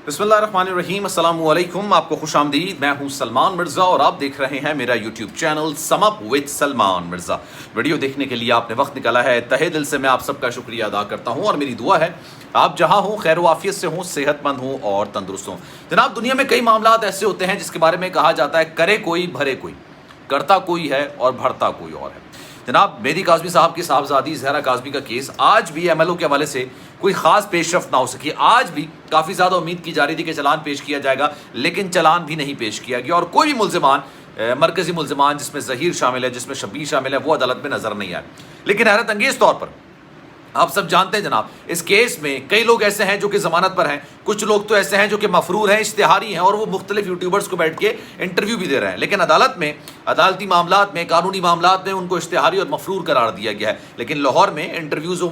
بسم اللہ الرحمن الرحیم، السلام علیکم، آپ کو خوش آمدید۔ میں ہوں سلمان مرزا اور آپ دیکھ رہے ہیں میرا YouTube channel some up with Salman Mirza. Video دیکھنے کے لیے آپ نے وقت نکالا ہے، تہہ دل سے میں آپ سب کا شکریہ ادا کرتا ہوں اور میری دعا ہے آپ جہاں ہوں خیر و عافیت سے ہوں، صحت مند ہوں اور تندرست ہوں۔ جناب، دنیا میں کئی معاملات ایسے ہوتے ہیں جس کے بارے میں کہا جاتا ہے کرے کوئی بھرے کوئی، کرتا کوئی ہے اور بھرتا کوئی اور ہے۔ جناب، مہدی کاظمی صاحب کی صاحبزادی زہرا کاظمی کا کیس آج بھی ایم ایل او کے حوالے سے کوئی خاص پیش رفت نہ ہو سکی۔ آج بھی کافی زیادہ امید کی جا رہی تھی کہ چلان پیش کیا جائے گا، لیکن چلان بھی نہیں پیش کیا گیا اور کوئی بھی ملزمان، مرکزی ملزمان جس میں ظہیر شامل ہے، جس میں شبیر شامل ہے، وہ عدالت میں نظر نہیں آئے۔ لیکن حیرت انگیز طور پر آپ سب جانتے ہیں جناب، اس کیس میں کئی لوگ ایسے ہیں جو کہ ضمانت پر ہیں، کچھ لوگ تو ایسے ہیں جو کہ مفرور ہیں، اشتہاری ہیں اور وہ مختلف یوٹیوبرز کو بیٹھ کے انٹرویو بھی دے رہے ہیں، لیکن عدالت میں، عدالتی معاملات میں، قانونی معاملات میں ان کو اشتہاری اور مفرور قرار دیا گیا ہے، لیکن لاہور میں انٹرویوز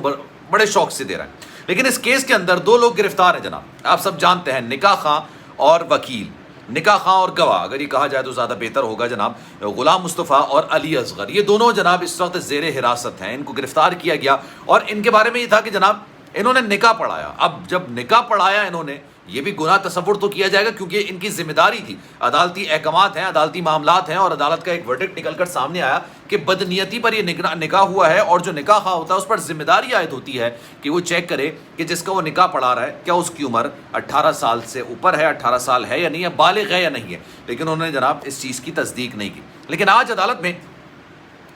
بڑے شوق سے دے رہے ہیں۔ لیکن اس کیس کے اندر دو لوگ گرفتار ہیں جناب، آپ سب جانتے ہیں، نکاح خواں اور وکیل، نکاح خواں اور گواہ اگر یہ کہا جائے تو زیادہ بہتر ہوگا جناب، غلام مصطفیٰ اور علی اصغر، یہ دونوں جناب اس وقت زیر حراست ہیں۔ ان کو گرفتار کیا گیا اور ان کے بارے میں یہ تھا کہ جناب انہوں نے نکاح پڑھایا۔ اب جب نکاح پڑھایا انہوں نے، یہ بھی گناہ تصور تو کیا جائے گا کیونکہ ان کی ذمہ داری تھی، عدالتی احکامات ہیں، عدالتی معاملات ہیں اور عدالت کا ایک ورڈکٹ نکل کر سامنے آیا کہ بدنیتی پر یہ نکاح ہوا ہے اور جو نکاح خواہ ہوتا ہے اس پر ذمہ داری عائد ہوتی ہے کہ وہ چیک کرے کہ جس کا وہ نکاح پڑھا رہا ہے کیا اس کی عمر 18 سال سے اوپر ہے، 18 سال ہے یا نہیں ہے، بالغ ہے یا نہیں ہے، لیکن انہوں نے جناب اس چیز کی تصدیق نہیں کی۔ لیکن آج عدالت میں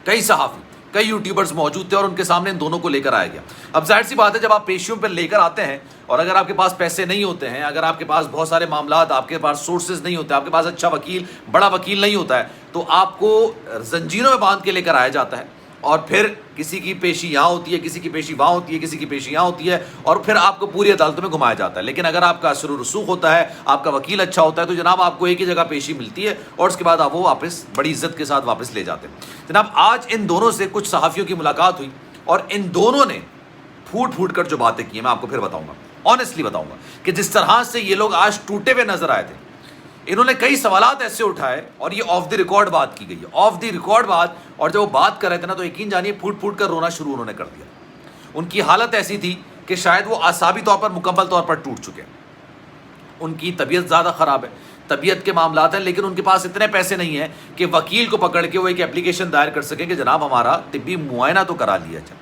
کئی صحافی، کئی یوٹیوبرز موجود تھے اور ان کے سامنے ان دونوں کو لے کر آیا گیا۔ اب ظاہر سی بات ہے جب آپ پیشیوں پر لے کر آتے ہیں اور اگر آپ کے پاس پیسے نہیں ہوتے ہیں، اگر آپ کے پاس بہت سارے معاملات، آپ کے پاس سورسز نہیں ہوتے، آپ کے پاس اچھا وکیل، بڑا وکیل نہیں ہوتا ہے، تو آپ کو زنجیروں میں باندھ کے لے کر آیا جاتا ہے اور پھر کسی کی پیشی یہاں ہوتی ہے، کسی کی پیشی وہاں ہوتی ہے، کسی کی پیشی یہاں ہوتی ہے اور پھر آپ کو پوری عدالتوں میں گھمایا جاتا ہے۔ لیکن اگر آپ کا اثر و رسوخ ہوتا ہے، آپ کا وکیل اچھا ہوتا ہے تو جناب آپ کو ایک ہی جگہ پیشی ملتی ہے اور اس کے بعد آپ وہ واپس بڑی عزت کے ساتھ واپس لے جاتے ہیں۔ جناب، آج ان دونوں سے کچھ صحافیوں کی ملاقات ہوئی اور ان دونوں نے پھوٹ پھوٹ کر جو باتیں کی ہیں میں آپ کو پھر بتاؤں گا، آنیسٹلی بتاؤں گا کہ جس طرح سے یہ لوگ آج ٹوٹے ہوئے نظر آئے تھے، انہوں نے کئی سوالات ایسے اٹھائے اور یہ آف دی ریکارڈ بات کی گئی ہے، آف دی ریکارڈ بات، اور جب وہ بات کر رہے تھے نا تو یقین جانیے پھوٹ پھوٹ کر رونا شروع انہوں نے کر دیا۔ ان کی حالت ایسی تھی کہ شاید وہ اعصابی طور پر مکمل طور پر ٹوٹ چکے ہیں، ان کی طبیعت زیادہ خراب ہے، طبیعت کے معاملات ہیں، لیکن ان کے پاس اتنے پیسے نہیں ہیں کہ وکیل کو پکڑ کے وہ ایک اپلیکیشن دائر کر سکیں کہ جناب ہمارا طبی معائنہ تو کرا لیا جائے۔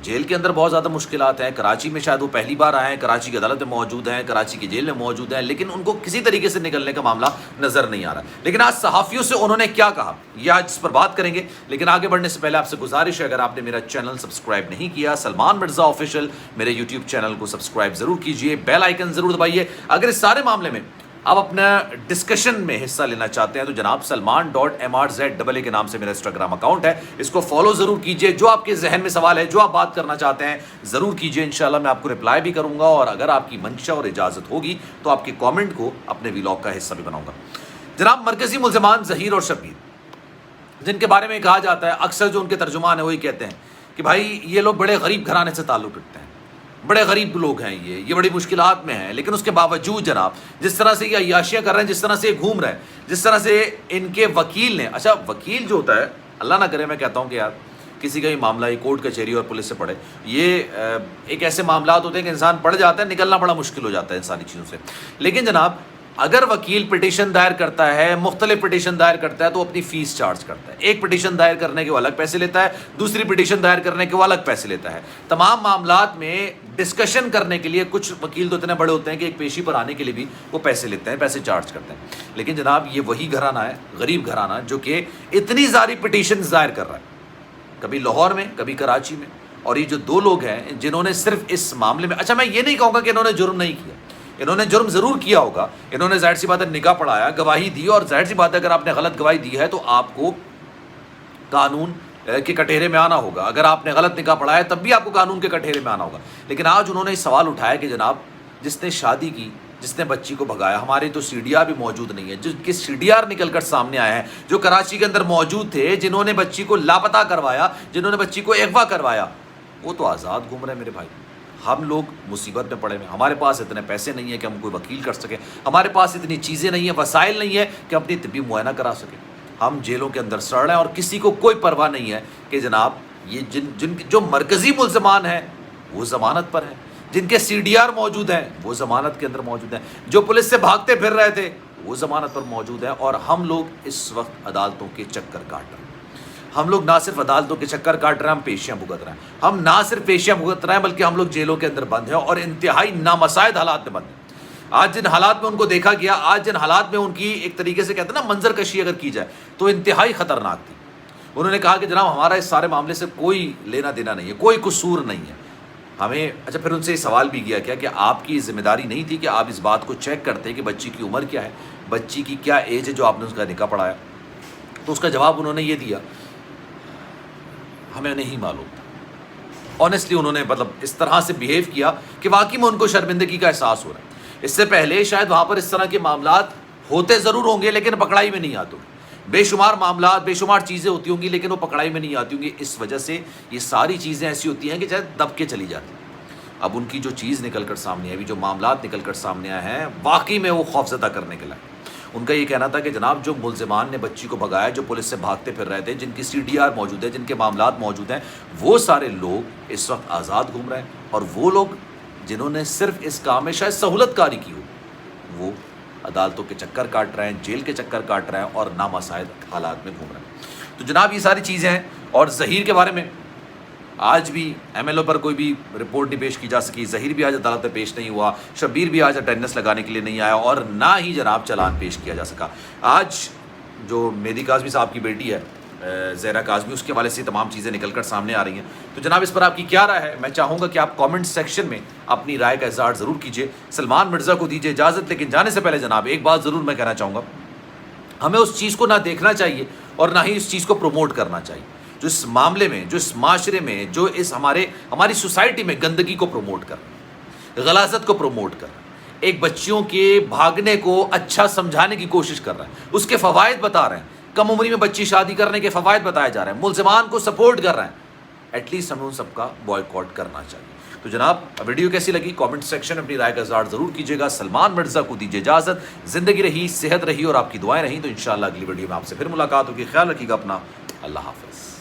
جیل کے اندر بہت زیادہ مشکلات ہیں، کراچی میں شاید وہ پہلی بار آئے ہیں، کراچی کی عدالت میں موجود ہیں، کراچی کی جیل میں موجود ہیں، لیکن ان کو کسی طریقے سے نکلنے کا معاملہ نظر نہیں آ رہا۔ لیکن آج صحافیوں سے انہوں نے کیا کہا یہ آج اس پر بات کریں گے، لیکن آگے بڑھنے سے پہلے آپ سے گزارش ہے اگر آپ نے میرا چینل سبسکرائب نہیں کیا، سلمان مرزا آفیشیل، میرے یوٹیوب چینل کو سبسکرائب ضرور کیجئے، بیل آئیکن ضرور دبائیے۔ اگر اس سارے معاملے میں آپ اپنا ڈسکشن میں حصہ لینا چاہتے ہیں تو جناب سلمان.mrz کے نام سے میرا انسٹاگرام اکاؤنٹ ہے، اس کو فالو ضرور کیجئے۔ جو آپ کے ذہن میں سوال ہے، جو آپ بات کرنا چاہتے ہیں ضرور کیجئے، انشاءاللہ میں آپ کو رپلائی بھی کروں گا اور اگر آپ کی منشا اور اجازت ہوگی تو آپ کے کامنٹ کو اپنے ویلاگ کا حصہ بھی بناؤں گا۔ جناب، مرکزی ملزمان ظہیر اور شبیر، جن کے بارے میں کہا جاتا ہے، اکثر جو ان کے ترجمان ہیں وہی کہتے ہیں کہ بھائی یہ لوگ بڑے غریب گھرانے سے تعلق رکھتے ہیں، بڑے غریب لوگ ہیں، یہ بڑی مشکلات میں ہیں، لیکن اس کے باوجود جناب جس طرح سے یہ عیاشیاں کر رہے ہیں، جس طرح سے یہ گھوم رہے ہیں، جس طرح سے ان کے وکیل نے، اچھا وکیل جو ہوتا ہے، اللہ نہ کرے میں کہتا ہوں کہ یار کسی کا بھی معاملہ یہ کورٹ کچہری اور پولیس سے پڑھے، یہ ایک ایسے معاملات ہوتے ہیں کہ انسان پڑھ جاتا ہے، نکلنا بڑا مشکل ہو جاتا ہے انسانی چیزوں سے۔ لیکن جناب اگر وکیل پٹیشن دائر کرتا ہے، مختلف پٹیشن دائر کرتا ہے تو اپنی فیس چارج کرتا ہے، ایک پٹیشن دائر کرنے کے وہ الگ پیسے لیتا ہے، دوسری پٹیشن دائر کرنے کے وہ الگ پیسے لیتا ہے۔ تمام معاملات میں ڈسکشن کرنے کے لیے کچھ وکیل تو اتنے بڑے ہوتے ہیں کہ ایک پیشی پر آنے کے لیے بھی وہ پیسے لیتے ہیں، پیسے چارج کرتے ہیں۔ لیکن جناب یہ وہی گھرانہ ہے، غریب گھرانہ، جو کہ اتنی ساری پٹیشن دائر کر رہا ہے، کبھی لاہور میں، کبھی کراچی میں، اور یہ جو دو لوگ ہیں جنہوں نے صرف اس معاملے میں، اچھا میں یہ نہیں کہوں گا کہ انہوں نے جرم نہیں کیا، انہوں نے جرم ضرور کیا ہوگا، انہوں نے ظاہر سی بات ہے نکاح پڑھایا، گواہی دی، اور ظاہر سی بات ہے اگر آپ نے غلط گواہی دی ہے تو آپ کو قانون کے کٹہرے میں آنا ہوگا، اگر آپ نے غلط نکاح پڑھایا تب بھی آپ کو قانون کے کٹہرے میں آنا ہوگا۔ لیکن آج انہوں نے سوال اٹھایا کہ جناب جس نے شادی کی، جس نے بچی کو بھگایا، ہمارے تو سی ڈی آر بھی موجود نہیں ہے، جن کے سی ڈی آر نکل کر سامنے آئے ہیں، جو کراچی کے اندر موجود تھے، جنہوں نے بچی کو لاپتہ کروایا، جنہوں نے بچی کو اغوا کروایا، وہ تو آزاد گھوم رہے ہیں میرے بھائی۔ ہم لوگ مصیبت میں پڑے ہوئے ہیں، ہمارے پاس اتنے پیسے نہیں ہیں کہ ہم کوئی وکیل کر سکیں، ہمارے پاس اتنی چیزیں نہیں ہیں، وسائل نہیں ہیں کہ اپنی طبی معائنہ کرا سکیں، ہم جیلوں کے اندر سڑ رہے ہیں اور کسی کو کوئی پرواہ نہیں ہے کہ جناب یہ جو مرکزی ملزمان ہیں وہ ضمانت پر ہیں، جن کے CDR موجود ہیں وہ ضمانت کے اندر موجود ہیں، جو پولیس سے بھاگتے پھر رہے تھے وہ ضمانت پر موجود ہیں، اور ہم لوگ اس وقت عدالتوں کے چکر کاٹ رہے ہیں۔ ہم لوگ نہ صرف عدالتوں کے چکر کاٹ رہے ہیں، ہم پیشیاں بھگت رہے ہیں، ہم نہ صرف پیشیاں بھگت رہے ہیں بلکہ ہم لوگ جیلوں کے اندر بند ہیں اور انتہائی نامساعد حالات میں بند ہیں۔ آج جن حالات میں ان کو دیکھا گیا، آج جن حالات میں ان کی ایک طریقے سے کہتے ہیں نا منظر کشی اگر کی جائے تو انتہائی خطرناک تھی۔ انہوں نے کہا کہ جناب ہمارا اس سارے معاملے سے کوئی لینا دینا نہیں ہے، کوئی قصور نہیں ہے ہمیں۔ اچھا پھر ان سے یہ سوال بھی کیا کہ آپ کی ذمہ داری نہیں تھی کہ آپ اس بات کو چیک کرتے کہ بچی کی عمر کیا ہے، بچی کی کیا ایج ہے جو آپ نے اس کا نکاح پڑھایا؟ تو اس کا جواب انہوں نے یہ دیا، ہمیں نہیں معلوم تھا۔ آنیسٹلی انہوں نے مطلب اس طرح سے بیہیو کیا کہ واقعی میں ان کو شرمندگی کا احساس ہو رہا ہے۔ اس سے پہلے شاید وہاں پر اس طرح کے معاملات ہوتے ضرور ہوں گے لیکن پکڑائی میں نہیں آتے ہوں گے، بے شمار معاملات، بے شمار چیزیں ہوتی ہوں گی لیکن وہ پکڑائی میں نہیں آتی ہوں گی۔ اس وجہ سے یہ ساری چیزیں ایسی ہوتی ہیں کہ شاید دب کے چلی جاتی ہیں۔ اب ان کی جو چیز نکل کر سامنے آئی، جو معاملات نکل کر سامنے آئے ہیں، واقعی میں وہ خوفزدہ کرنے کے لائق۔ ان کا یہ کہنا تھا کہ جناب جو ملزمان نے بچی کو بھگایا، جو پولیس سے بھاگتے پھر رہے تھے، جن کی CDR موجود ہے، جن کے معاملات موجود ہیں، وہ سارے لوگ اس وقت آزاد گھوم رہے ہیں، اور وہ لوگ جنہوں نے صرف اس کام میں شاید سہولت کاری کی ہو وہ عدالتوں کے چکر کاٹ رہے ہیں، جیل کے چکر کاٹ رہے ہیں اور نامساعد حالات میں گھوم رہے ہیں۔ تو جناب یہ ساری چیزیں ہیں۔ اور ظہیر کے بارے میں آج بھی MLO پر کوئی بھی رپورٹ نہیں پیش کی جا سکی، ظہیر بھی آج عدالت میں پیش نہیں ہوا، شبیر بھی آج اٹینڈنس لگانے کے لیے نہیں آیا، اور نہ ہی جناب چلان پیش کیا جا سکا۔ آج جو مہدی کاظمی صاحب کی بیٹی ہے زہرا کاظمی، اس کے حوالے سے تمام چیزیں نکل کر سامنے آ رہی ہیں۔ تو جناب اس پر آپ کی کیا رائے ہے؟ میں چاہوں گا کہ آپ کامنٹ سیکشن میں اپنی رائے کا اظہار ضرور کیجیے۔ سلمان مرزا کو دیجیے اجازت، لیکن جانے سے پہلے جناب ایک بات ضرور میں کہنا چاہوں گا، ہمیں اس چیز کو نہ دیکھنا چاہیے اور نہ ہی اس چیز کو پروموٹ کرنا چاہیے جو اس معاملے میں، جو اس معاشرے میں، جو اس ہماری سوسائٹی میں گندگی کو پروموٹ کر رہا ہے، غلاظت کو پروموٹ کر رہا ہے، ایک بچیوں کے بھاگنے کو اچھا سمجھانے کی کوشش کر رہا ہے، اس کے فوائد بتا رہے ہیں، کم عمری میں بچی شادی کرنے کے فوائد بتائے جا رہے ہیں، ملزمان کو سپورٹ کر رہے ہیں۔ ایٹ لیسٹ ہمیں ان سب کا بوائکاٹ کرنا چاہیے۔ تو جناب ویڈیو کیسی لگی کامنٹ سیکشن میں اپنی رائے کا اظہار ضرور کیجیے گا۔ سلمان مرزا کو دیجیے اجازت، زندگی رہی، صحت رہی اور آپ کی دعائیں رہیں، تو انشاءاللہ اگلی ویڈیو میں آپ سے پھر ملاقات ہوگی۔ خیال رکھیے گا اپنا، اللہ حافظ۔